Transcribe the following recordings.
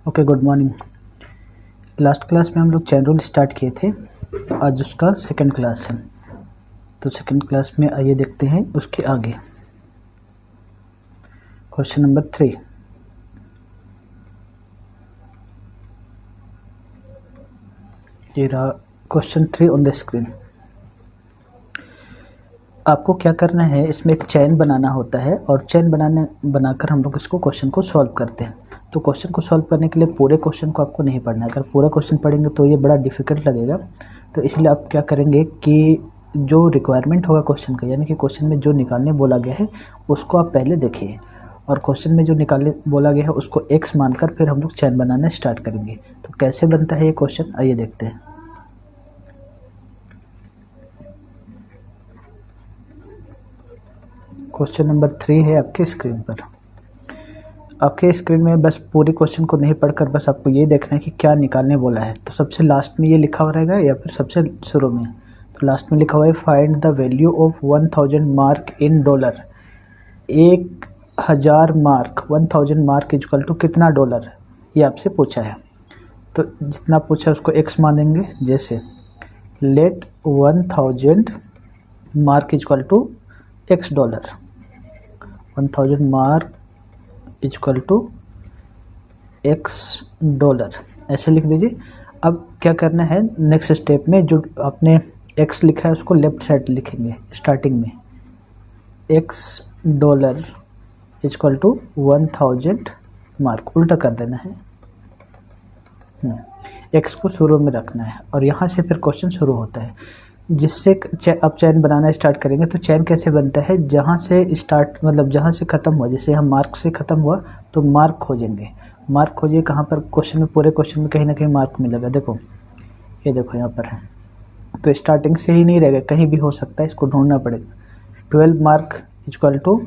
Okay, good morning. Last class में हम लोग चैन रूल स्टार्ट किए थे। आज उसका सेकंड क्लास है, तो सेकंड क्लास में आइए देखते हैं उसके आगे। क्वेश्चन नंबर 3, ये रहा क्वेश्चन 3 ऑन द स्क्रीन। आपको क्या करना है, इसमें एक चैन बनाना होता है और चैन बनाकर हम लोग इसको क्वेश्चन को सॉल्व करते हैं। तो क्वेश्चन को सॉल्व करने के लिए पूरे क्वेश्चन को आपको नहीं पढ़ना है। अगर पूरा क्वेश्चन पढ़ेंगे तो ये बड़ा डिफ़िकल्ट लगेगा। तो इसलिए आप क्या करेंगे कि जो रिक्वायरमेंट होगा क्वेश्चन का, यानी कि क्वेश्चन में जो निकालने बोला गया है उसको आप पहले देखिए, और क्वेश्चन में जो निकालने बोला गया है उसको एक्स मानकर फिर हम लोग चैन बनाना स्टार्ट करेंगे। तो कैसे बनता है ये क्वेश्चन, आइए देखते हैं। क्वेश्चन नंबर 3 है आपके स्क्रीन पर। आपके स्क्रीन में बस पूरी क्वेश्चन को नहीं पढ़कर बस आपको ये देखना है कि क्या निकालने बोला है। तो सबसे लास्ट में ये लिखा हुआ रहेगा या फिर सबसे शुरू में? तो लास्ट में लिखा हुआ है find the value of 1000 mark in dollar. 1000 mark, 1000 mark equal to कितना डॉलर, ये आपसे पूछा है। तो जितना पूछा उसको एक्स मानेंगे। जैसे let 1000 mark equal to x dollar, 1000 mark equal to x dollar, ऐसे लिख दीजिए। अब क्या करना है, नेक्स्ट स्टेप में जो आपने एक्स लिखा है उसको लेफ्ट साइड लिखेंगे स्टार्टिंग में। X dollar equal to 1000 mark, उल्टा कर देना है। एक्स को शुरू में रखना है और यहाँ से फिर क्वेश्चन शुरू होता है। जिससे अब चैन बनाना स्टार्ट करेंगे। तो चैन कैसे बनता है, जहाँ से स्टार्ट मतलब जहाँ से ख़त्म हुआ, जैसे हम मार्क से ख़त्म हुआ तो मार्क खोजेंगे। मार्क खोजिए कहाँ पर, क्वेश्चन में, पूरे क्वेश्चन में कहीं ना कहीं मार्क मिलेगा। देखो, ये देखो यहाँ पर है। तो स्टार्टिंग से ही नहीं रहेगा, कहीं भी हो सकता है, इसको ढूंढना पड़ेगा। 12 mark equal to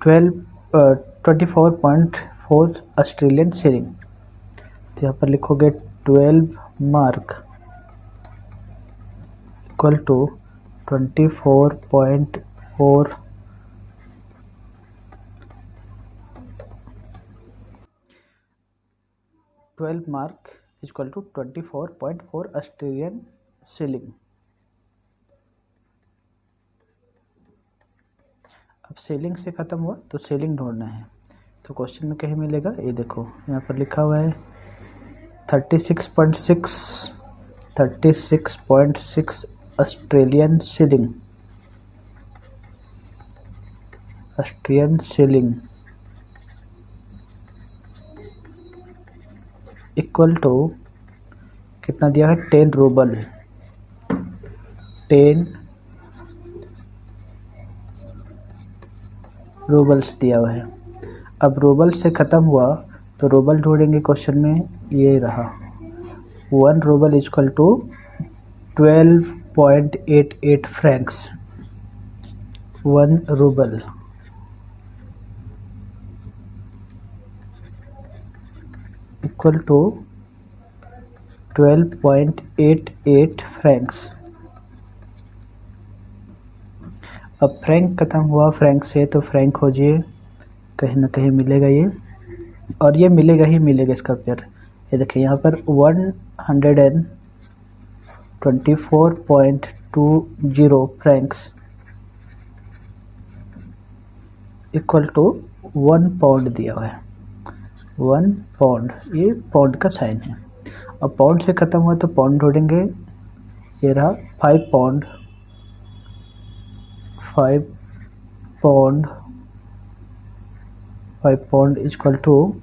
24.4 Australian shilling. तो यहाँ पर लिखोगे 12 mark equal to 24.4 12 mark equal to 24.4 Australian shilling. अब सेलिंग से ख़त्म हुआ तो सेलिंग ढूंढना है। तो क्वेश्चन में कहीं मिलेगा, ये देखो यहाँ पर लिखा हुआ है 36.6 Australian shilling. Austrian shilling equal to कितना दिया है, 10 रूबल, 10 रूबल्स दिया हुआ है। अब रूबल से ख़त्म हुआ तो रूबल ढूंढेंगे क्वेश्चन में, ये रहा 1 rouble equal to 12.88 francs. 1 rouble equal to 12.88 francs. अब फ्रैंक ख़त्म हुआ फ्रैंक से, तो फ्रैंक खोजिए, कहीं ना कहीं मिलेगा ये, और ये मिलेगा ही मिलेगा इसका पेयर। ये देखिए यहाँ पर 124.20 फ्रैंक्स इक्वल टू 1 पाउंड दिया हुआ है। 1 पाउंड, ये पाउंड का साइन है। अब पाउंड से ख़त्म हुआ तो पाउंड ढूंढेंगे, ये रहा 5 pound. 5 pound equal to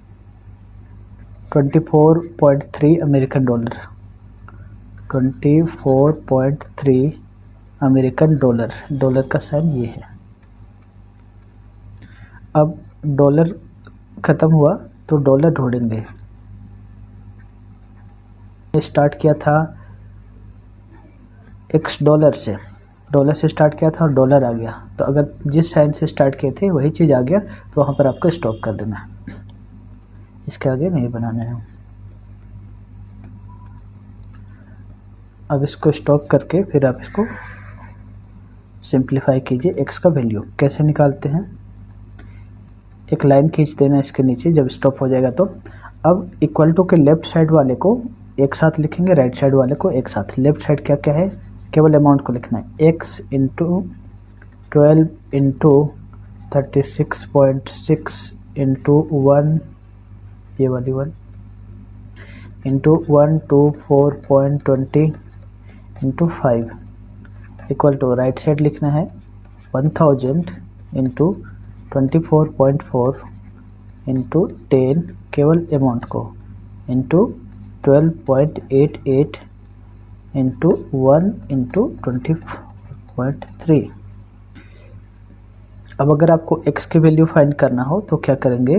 24.3 American dollar. 24.3 American dollar, dollar का साइन ये है। अब डॉलर ख़त्म हुआ तो डॉलर ढूंढेंगे। स्टार्ट किया था एक्स डॉलर से, डॉलर से स्टार्ट किया था और डॉलर आ गया। तो अगर जिस साइन से स्टार्ट किए थे वही चीज़ आ गया तो वहाँ पर आपको स्टॉप कर देना है, इसके आगे नहीं बनाना है। अब इसको स्टॉप करके फिर आप इसको सिंप्लीफाई कीजिए। एक्स का वैल्यू कैसे निकालते हैं, एक लाइन खींच देना इसके नीचे जब स्टॉप हो जाएगा तो। अब इक्वल टू के लेफ्ट साइड वाले को एक साथ लिखेंगे, राइट साइड वाले को एक साथ। लेफ्ट साइड क्या क्या है, केवल अमाउंट को लिखना है, x इंटू 12 इंटू 36.6 इंटू 1, ये वाली 1 into 124.20 into 5 equal to right side लिखना है 1000 इंटू 24.4 इंटू 10 केवल अमाउंट को इंटू 12.88 इंटू 1 इंटू 20.3। अब अगर आपको x की वैल्यू फाइंड करना हो तो क्या करेंगे,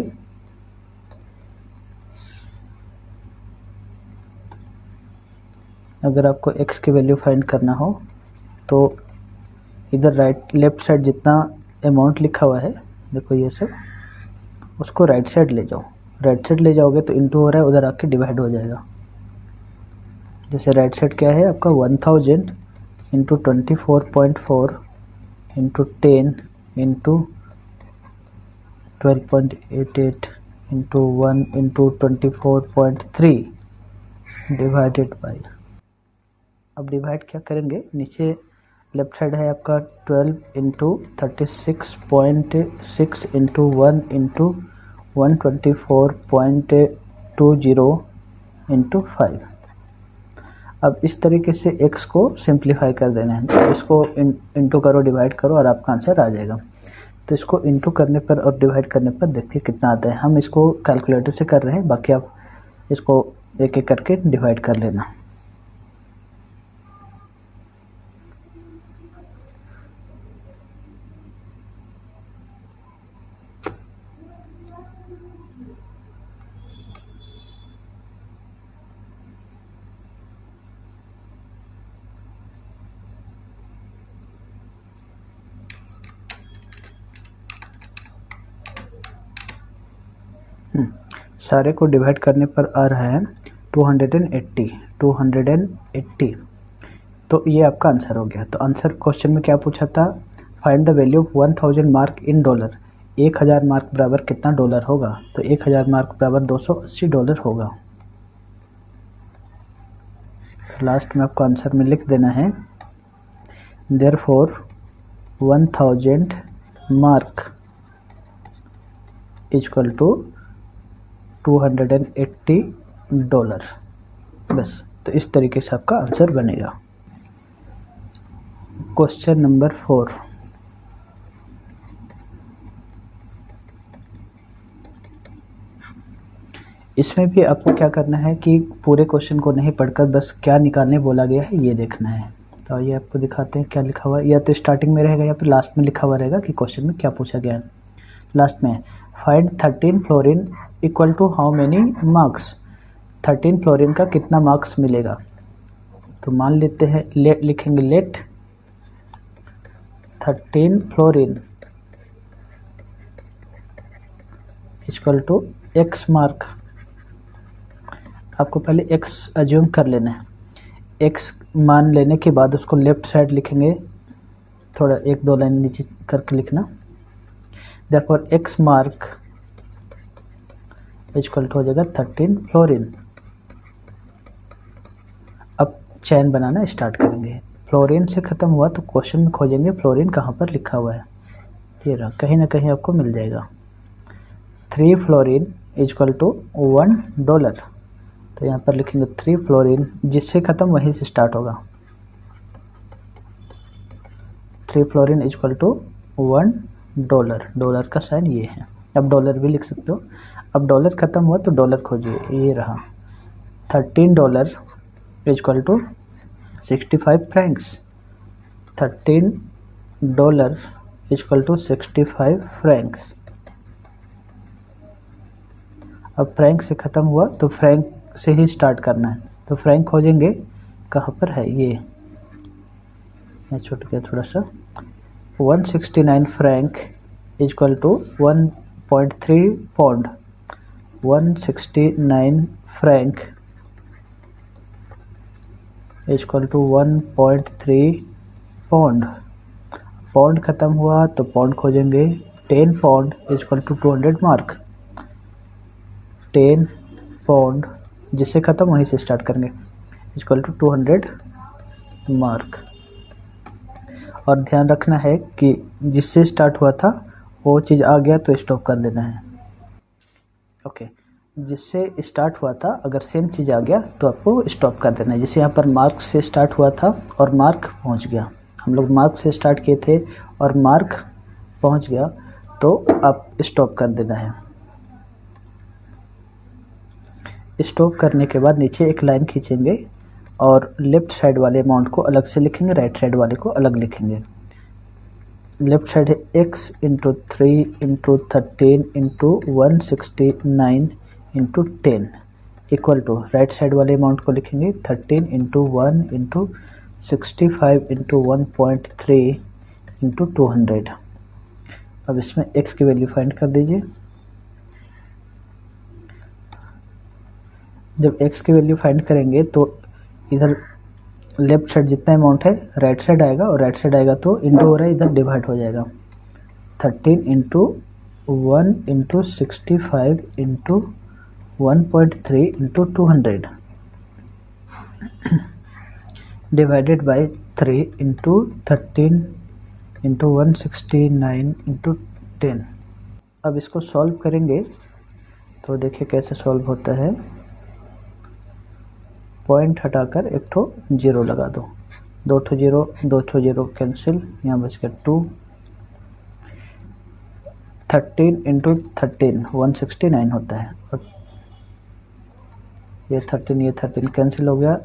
अगर आपको x की वैल्यू फाइंड करना हो तो इधर लेफ्ट साइड जितना अमाउंट लिखा हुआ है, देखो ये सब, उसको राइट साइड ले जाओ। राइट साइड ले जाओगे तो इंटू हो रहा है, उधर आके डिवाइड हो जाएगा। जैसे राइट साइड क्या है आपका 1000 into 24.4 into 10 into 12.88 into 1 into 24.3 divided by. अब डिवाइड क्या करेंगे, नीचे लेफ्ट साइड है आपका 12 इंटू 36.6 इंटू 1 इंटू 124.20 इंटू 5। अब इस तरीके से x को सिंप्लीफाई कर देना है, तो इसको इंटू करो, डिवाइड करो और आपका आंसर आ जाएगा। तो इसको इंटू करने पर और डिवाइड करने पर देखिए कितना आता है। हम इसको कैलकुलेटर से कर रहे हैं, बाकी आप इसको एक एक करके डिवाइड कर लेना। सारे को डिवाइड करने पर आ रहा है 280। तो ये आपका आंसर हो गया। तो आंसर क्वेश्चन में क्या पूछा था, find the value of 1000 mark in dollar. 1000 mark बराबर कितना डॉलर होगा, तो 1000 मार्क बराबर 280 डॉलर होगा। लास्ट में आपको आंसर में लिख देना है therefore 1000 mark equal to 280 dollar. बस, तो इस तरीके से आपका आंसर बनेगा। क्वेश्चन नंबर 4, इसमें भी आपको क्या करना है कि पूरे क्वेश्चन को नहीं पढ़कर बस क्या निकालने बोला गया है ये देखना है। तो ये आपको दिखाते हैं क्या लिखा हुआ है, या तो स्टार्टिंग में रहेगा या फिर लास्ट में लिखा हुआ रहेगा कि क्वेश्चन में क्या पूछा गया है। लास्ट में find 13 florin equal to how many marks. 13 florin का कितना मार्क्स मिलेगा, तो मान लेते हैं लिखेंगे let 13 florin equal to x mark. आपको पहले x अज्यूम कर लेना है। x मान लेने के बाद उसको लेफ्ट साइड लिखेंगे, थोड़ा 1-2 लाइन नीचे करके लिखना। Therefore x mark equal to हो जाएगा 13 फ्लोरीन। अब चैन बनाना स्टार्ट करेंगे। फ्लोरीन से ख़त्म हुआ तो क्वेश्चन में खोजेंगे फ्लोरीन कहाँ पर लिखा हुआ है, ये रहा, कहीं ना कहीं आपको मिल जाएगा। 3 फ्लोरीन इक्वल टू $1। तो यहाँ पर लिखेंगे 3 फ्लोरीन, जिससे ख़त्म वहीं से स्टार्ट होगा। 3 फ्लोरीन इक्वल टू $1। डॉलर का साइन ये है, अब डॉलर भी लिख सकते हो। अब डॉलर ख़त्म हुआ तो डॉलर खोजिए, ये रहा। $13 equal to 65 francs. $13 equal to 65 francs. अब फ्रैंक से ख़त्म हुआ तो फ्रैंक से ही स्टार्ट करना है, तो फ्रैंक खोजेंगे कहाँ पर है, ये छूट गया थोड़ा सा। 169 franc equal to 1.3 pound. 169 franc equal to 1.3 pound. Pound ख़त्म हुआ तो पाउंड खोजेंगे, 10 pound is equal to 200 mark. 10 pound जिससे ख़त्म वहीं से स्टार्ट करेंगे, इज इक्वल टू 200 मार्क। और ध्यान रखना है कि जिससे स्टार्ट हुआ था वो चीज़ आ गया तो स्टॉप कर देना है। ओके, जिससे स्टार्ट हुआ था अगर सेम चीज़ आ गया तो आपको स्टॉप कर देना है। जैसे यहाँ पर मार्क से स्टार्ट हुआ था और मार्क पहुँच गया, हम लोग मार्क से स्टार्ट किए थे और मार्क पहुँच गया तो आप स्टॉप कर देना है। स्टॉप करने के बाद नीचे एक लाइन खींचेंगे और लेफ़्ट साइड वाले अमाउंट को अलग से लिखेंगे, राइट साइड वाले को अलग लिखेंगे। लेफ़्ट साइड है x into 3 into 13 into 169 into 10 equal to right side वाले अमाउंट को लिखेंगे 13 इंटू 1 इंटू 65 इंटू 1.3 इंटू 200। अब इसमें x की वैल्यू फाइंड कर दीजिए। जब x की वैल्यू फाइंड करेंगे तो इधर लेफ्ट साइड जितना अमाउंट है राइट साइड आएगा और राइट साइड आएगा तो इंटू हो रहा है, इधर डिवाइड हो जाएगा। 13 into 1 into 65 into 1.3 into 200 divided by 3 into 13 into 169 into 10। अब इसको सॉल्व करेंगे तो देखिए कैसे सॉल्व होता है। पॉइंट हटाकर एक ठो जीरो लगा दो, दो ठो जीरो कैंसिल, यहाँ बच गया 2। 13 इंटू 13 169 होता है और ये 13 कैंसिल हो गया,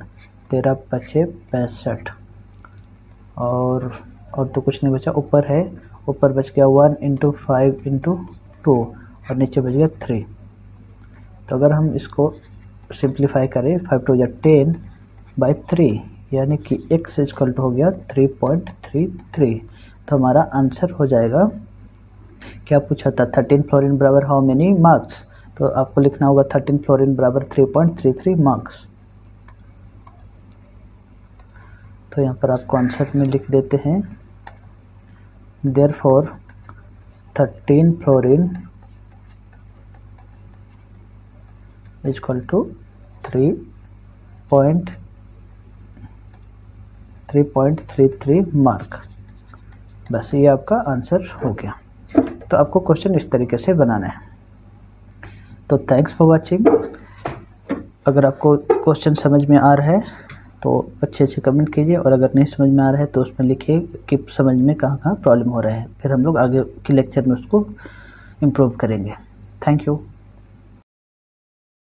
13 पचे 65 और तो कुछ नहीं बचा। ऊपर है, ऊपर बच गया 1 इंटू 5 इंटू 2 और नीचे बच गया 3। तो अगर हम इसको सिंप्लीफाई करें 5 टू 10 बाई 3 यानी कि x इक्वल टू हो गया 3.33। तो हमारा आंसर हो जाएगा, क्या पूछा था 13 फ्लोरीन बराबर हाउ मेनी मार्क्स, तो आपको लिखना होगा 13 फ्लोरीन बराबर 3.33 मार्क्स। तो यहाँ पर आपको आंसर में लिख देते हैं therefore 13 florin is equal to 3.33 mark. बस ये आपका आंसर हो गया। तो आपको क्वेश्चन इस तरीके से बनाना है। तो थैंक्स फॉर वाचिंग। अगर आपको क्वेश्चन समझ में आ रहा है तो अच्छे कमेंट कीजिए और अगर नहीं समझ में आ रहा है तो उसमें लिखिए कि समझ में कहाँ प्रॉब्लम हो रहा है, फिर हम लोग आगे के लेक्चर में उसको इम्प्रूव करेंगे। Thank you.